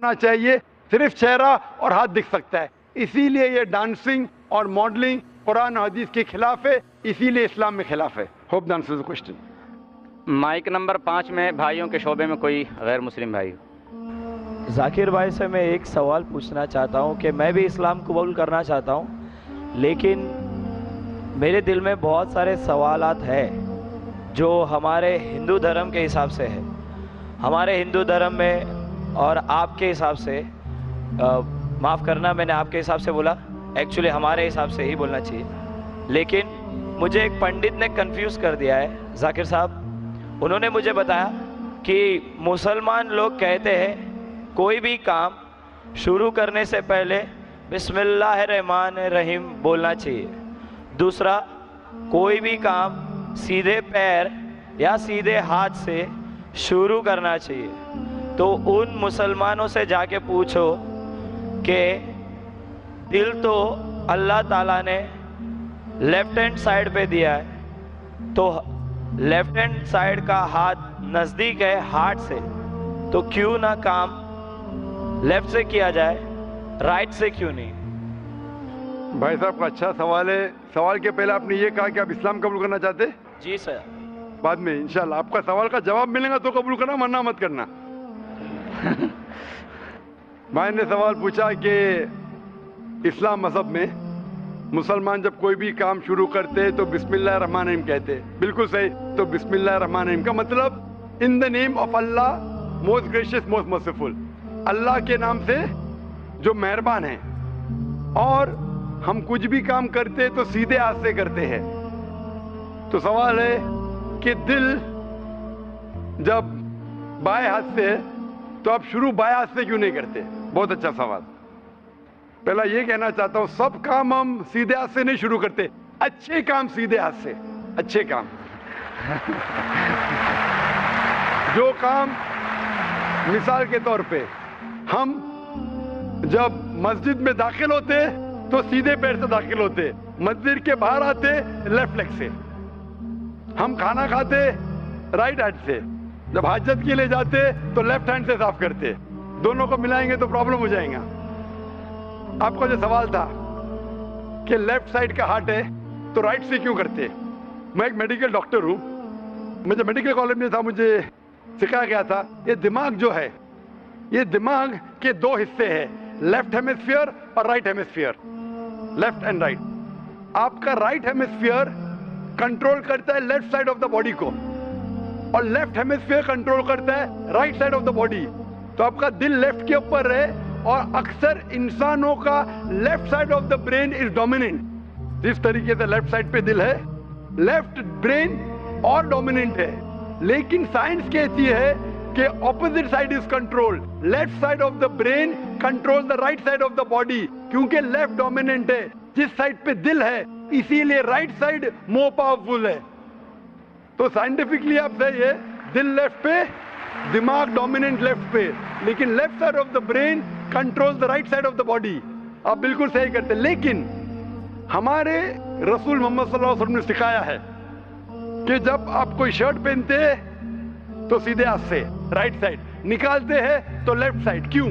ہونا چاہیے, صرف چہرہ اور ہاتھ دکھ سکتا ہے. اسی لیے یہ ڈانسنگ اور ماڈلنگ قرآن و حدیث کے خلاف ہے, اسی لیے اسلام میں خلاف ہے. Hope the answers the question. Mic number 5 میں بھائیوں کے شعبے میں کوئی غیر مسلم بھائی ہو. ذاکر بھائی سے میں ایک سوال پوچھنا چاہتا ہوں کہ میں بھی اسلام قبول کرنا چاہتا ہوں, لیکن میرے دل میں بہت سارے سوالات ہیں جو ہمارے ہندو دھرم کے حساب سے ہے. ہمارے ہندو دھرم میں اور آپ کے حساب سے, معاف کرنا میں نے آپ کے حساب سے بولا, ایکچولی ہمارے حساب سے ہی بولنا چاہیے, لیکن مجھے ایک پنڈت نے کنفیوز کر دیا ہے. ذاکر صاحب, انہوں نے مجھے بتایا کہ مسلمان لوگ کہتے ہیں کوئی بھی کام شروع کرنے سے پہلے بسم اللہ الرحمن الرحیم بولنا چاہیے. دوسرا, کوئی بھی کام سیدھے پیر یا سیدھے ہاتھ سے شروع کرنا چاہیے. تو ان مسلمانوں سے جا کے پوچھو کہ دل تو اللہ تعالیٰ نے لیفٹ ہینڈ سائڈ پہ دیا ہے, تو لیفٹ ہینڈ سائڈ کا ہاتھ نزدیک ہے ہارٹ سے, تو کیوں نہ کام لیفٹ سے کیا جائے, رائٹ سے کیوں نہیں؟ بھائی صاحب کا اچھا سوال ہے. سوال کے پہلے آپ نے یہ کہا کہ آپ اسلام قبول کرنا چاہتے؟ جی سر. بعد میں انشاءاللہ آپ کا سوال کا جواب ملے گا تو قبول کرنا, ورنہ مت کرنا. میں نے سوال پوچھا کہ اسلام مذہب میں مسلمان جب کوئی بھی کام شروع کرتے تو بسم اللہ الرحمن الرحیم کہتے. بالکل صحیح. تو بسم اللہ الرحمن الرحیم کا مطلب in the name of Allah most gracious most merciful, Allah کے نام سے جو مہربان ہیں. اور ہم کچھ بھی کام کرتے تو سیدھے ہاتھ سے کرتے ہیں. تو سوال ہے کہ دل جب بائیں ہاتھ سے ہے تو آپ شروع بائیں ہاتھ سے کیوں نہیں کرتے؟ بہت اچھا سوال. پہلا یہ کہنا چاہتا ہوں سب کام ہم سیدھے ہاتھ سے نہیں شروع کرتے, اچھے کام سیدھے ہاتھ سے. اچھے کام جو کام, مثال کے طور پہ ہم جب مسجد میں داخل ہوتے تو سیدھے پیر سے داخل ہوتے, مسجد کے باہر آتے لیفٹ لیگ سے. ہم کھانا کھاتے رائٹ ہینڈ سے, جب حاجت کے لیے جاتے تو لیفٹ ہینڈ سے صاف کرتے. دونوں کو ملائیں گے تو پرابلم ہو جائیں گا. آپ کا جو سوال تھا کہ لیفٹ سائڈ کا ہارٹ ہے تو رائٹ سے کیوں کرتے, میں ایک میڈیکل ڈاکٹر ہوں. مجھے میڈیکل کالج میں تھا, مجھے سکھایا گیا تھا یہ دماغ جو ہے, یہ دماغ کے دو حصے ہیں, لیفٹ ہیمسفیئر اور right hemisphere, left and right. آپ کا رائٹ ہیمسفیئر کنٹرول کرتا ہے left side of the body کو, اور لیفٹ ہیمسفیئر کنٹرول کرتا ہے right side of the body. تو آپ کا دل لیفٹ کے اوپر ہے, اور اکثر انسانوں کا left side of the brain is dominant. جس طریقے سے لیفٹ سائڈ پہ دل ہے, لیفٹ برین اور ڈومیننٹ ہے. لیکن سائنس کہتی ہے کہ opposite side is control, left side of the brain control the right side of the body, کیونکہ لیفٹ ڈومیننٹ ہے جس سائڈ پہ دل ہے, اسی لیے رائٹ سائڈ مور پاورفل ہے. تو سائنٹیفکلی آپ صحیح ہے, دل لیفٹ پہ, دماغ ڈومیننٹ لیفٹ پہ, لیکن left side of the brain control the right side of the body. آپ بالکل صحیح کرتے. لیکن ہمارے رسول محمد صلی اللہ علیہ وسلم نے سکھایا ہے کہ جب آپ کوئی شرٹ پہنتے تو سیدھے ہاتھ سے رائٹ سائڈ, نکالتے ہیں تو لیفٹ سائڈ. کیوں؟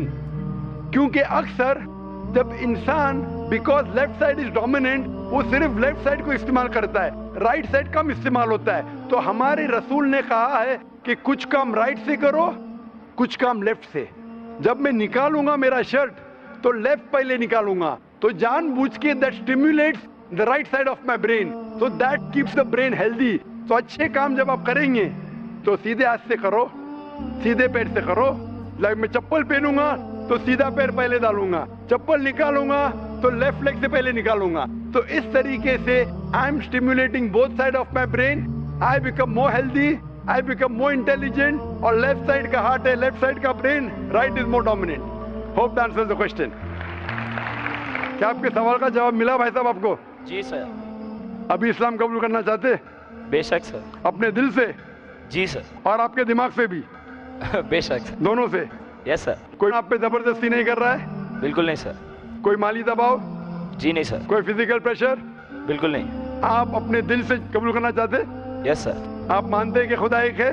کیونکہ اکثر جب انسان because left side is dominant, وہ صرف لیفٹ سائڈ کو استعمال کرتا ہے, رائٹ سائڈ کم استعمال ہوتا ہے. تو ہمارے رسول نے کہا ہے کہ کچھ کام رائٹ سے کرو, کچھ کام لیفٹ سے. جب میں نکالوں گا میرا شرٹ تو لیفٹ پہلے نکالوں گا, تو جان بوجھ کے that stimulates the right side of my brain, so that keeps the brain healthy. تو اچھے کام جب آپ کریں گے تو سیدھے ہاتھ سے کرو, سیدھے پیر سے کرو. میں چپل پہنوں گا تو سیدھا پیر پہلے ڈالوں گا, چپل نکالوں گا تو لیفٹ لیگ سے پہلے نکالوں گا. تو اس طریقے سے I am stimulating both side of my brain, I become more healthy, I become more intelligent. اور لیفٹ سائڈ کا ہارٹ ہے, لیفٹ سائڈ کا brain, right is more dominant. Hope that answers the question. کیا آپ کے سوال کا جواب ملا بھائی صاحب آپ کو؟ جی سر. ابھی اسلام قبول کرنا چاہتے؟ بے شک سر. اپنے دل سے؟ جی سر. اور آپ کے دماغ سے بھی؟ بے شک سر. دونوں سے؟ یس سر. کوئی آپ پہ زبردستی نہیں کر رہا ہے؟ بالکل نہیں سر. کوئی مالی دباؤ؟ جی نہیں سر. کوئی فزیکل پریشر؟ بالکل نہیں. آپ اپنے دل سے قبول کرنا چاہتے؟ یس سر. آپ مانتے ہیں کہ خدا ایک ہے؟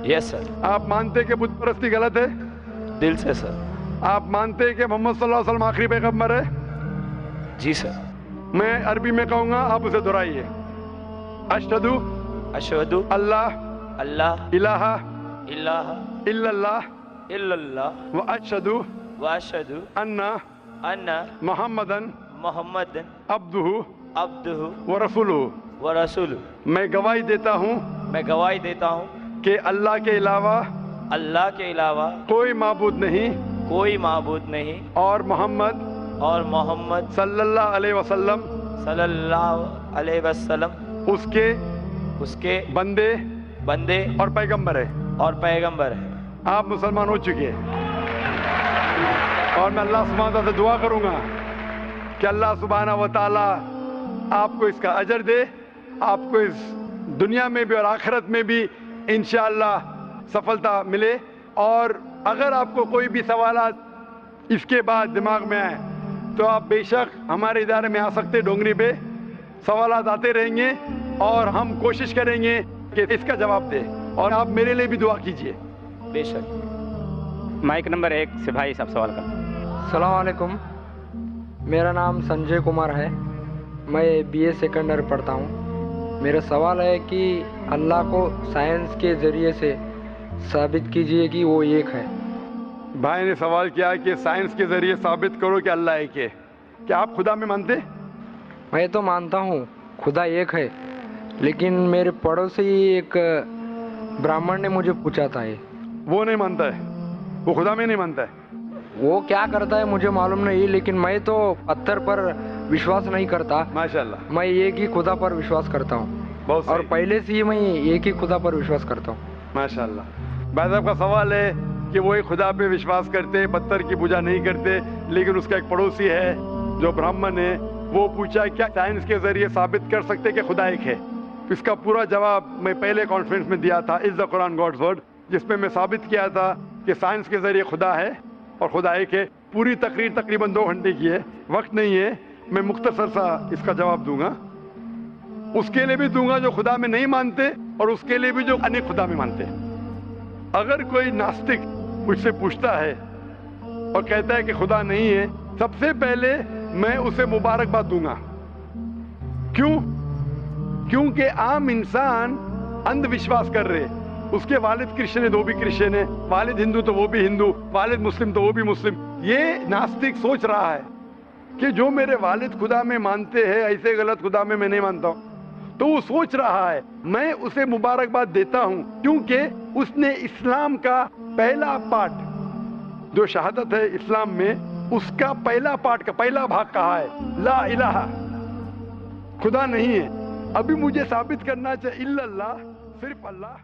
یس سر. آپ مانتے ہیں کہ بت پرستی غلط ہے؟ دل سے سر. آپ مانتے ہیں کہ محمد صلی اللہ علیہ وسلم آخری پیغمبر ہے؟ جی سر. میں عربی میں کہوں گا، آپ اسے دہرائیے. اشہدو اشہدو اللہ اللہ الہ الہ الا اللہ الا اللہ واشہدو واشہدو ان ان محمدن محمد عبدہ عبدہ ورسولہ. ورسولہ. میں گواہی دیتا ہوں میں گواہی دیتا ہوں کہ اللہ کے علاوہ اللہ کے علاوہ کوئی معبود نہیں کوئی معبود نہیں اور محمد اور محمد صلی اللہ علیہ وسلم صلی اللہ علیہ وسلم اس کے بندے بندے اور پیغمبر ہے. اور پیغمبر ہے. آپ مسلمان ہو چکے ہیں. اور میں اللہ سبحانہ وتعالیٰ سے دعا کروں گا کہ اللہ سبحانہ وتعالیٰ آپ کو اس کا اجر دے، آپ کو اس دنیا میں بھی اور آخرت میں بھی انشاءاللہ سفلتا ملے. اور اگر آپ کو کوئی بھی سوالات اس کے بعد دماغ میں آئیں تو آپ بے شک ہمارے ادارے میں آ سکتے. ڈونگری پہ سوالات آتے رہیں گے اور ہم کوشش کریں گے کہ اس کا جواب دیں. اور آپ میرے لیے بھی دعا کیجئے. بے شک. مائک نمبر 1 سے بھائی صاحب سوال کریں. السلام علیکم. میرا نام سنجے کمار ہے. میں BA سیکنڈ ایئر پڑھتا ہوں. میرا سوال ہے کہ اللہ کو سائنس کے ذریعے سے ثابت کیجئے کہ وہ ایک ہے. بھائی نے سوال کیا کہ سائنس کے ذریعے ثابت کرو کہ اللہ ایک ہے. کیا آپ خدا میں مانتے؟ میں تو مانتا ہوں خدا ایک ہے، لیکن میرے پڑوسی ایک براہمن نے مجھے پوچھا تھا وہ نہیں مانتا ہے، وہ خدا میں نہیں مانتا ہے. وہ کیا کرتا ہے مجھے معلوم نہیں، لیکن میں تو پتھر پر وشواس نہیں کرتا. ماشاءاللہ. میں ایک ہی خدا پر وشواس کرتا ہوں بہت اور صحیح. پہلے سے ہی میں ایک ہی خدا پر وشواس کرتا ہوں. ماشاءاللہ. بھائی صاحب کا سوال ہے کہ وہ ایک خدا پہ وشواس کرتے، پتھر کی پوجا نہیں کرتے، لیکن اس کا ایک پڑوسی ہے جو برہمن ہے، وہ پوچھا کیا سائنس کے ذریعے ثابت کر سکتے کہ خدا ایک ہے؟ اس کا پورا جواب میں پہلے کانفرنس میں دیا تھا، از دا قرآن گاڈز ورڈ، جس میں میں ثابت کیا تھا کہ سائنس کے ذریعے خدا ہے اور خدا ایک ہے. پوری تقریر تقریباً 2 گھنٹے کی ہے، وقت نہیں ہے. میں مختصر سا اس کا جواب دوں گا. اس کے لیے بھی دوں گا جو خدا میں نہیں مانتے اور اس کے لیے بھی جو انیک خدا میں مانتے. اگر کوئی ناستک مجھ سے پوچھتا ہے اور کہتا ہے کہ خدا نہیں ہے، سب سے پہلے میں اسے مبارکباد دوں گا. کیوں؟ کیونکہ عام انسان اندھ وشواس کر رہے. اس کے والد کرسچن ہے تو وہ بھی کرسچن ہے، والد ہندو تو وہ بھی ہندو، والد مسلم تو وہ بھی مسلم. یہ ناستک سوچ رہا ہے کہ جو میرے والد خدا میں مانتے ہیں ایسے غلط خدا میں نہیں مانتا ہوں. تو وہ سوچ رہا ہے. میں اسے مبارکباد دیتا ہوں کیونکہ اس نے اسلام کا پہلا پارٹ جو شہادت ہے اسلام میں، اس کا پہلا پارٹ کا پہلا بھاگ کہا ہے لا الہ، خدا نہیں ہے. ابھی مجھے ثابت کرنا چاہیے الا اللہ، صرف اللہ.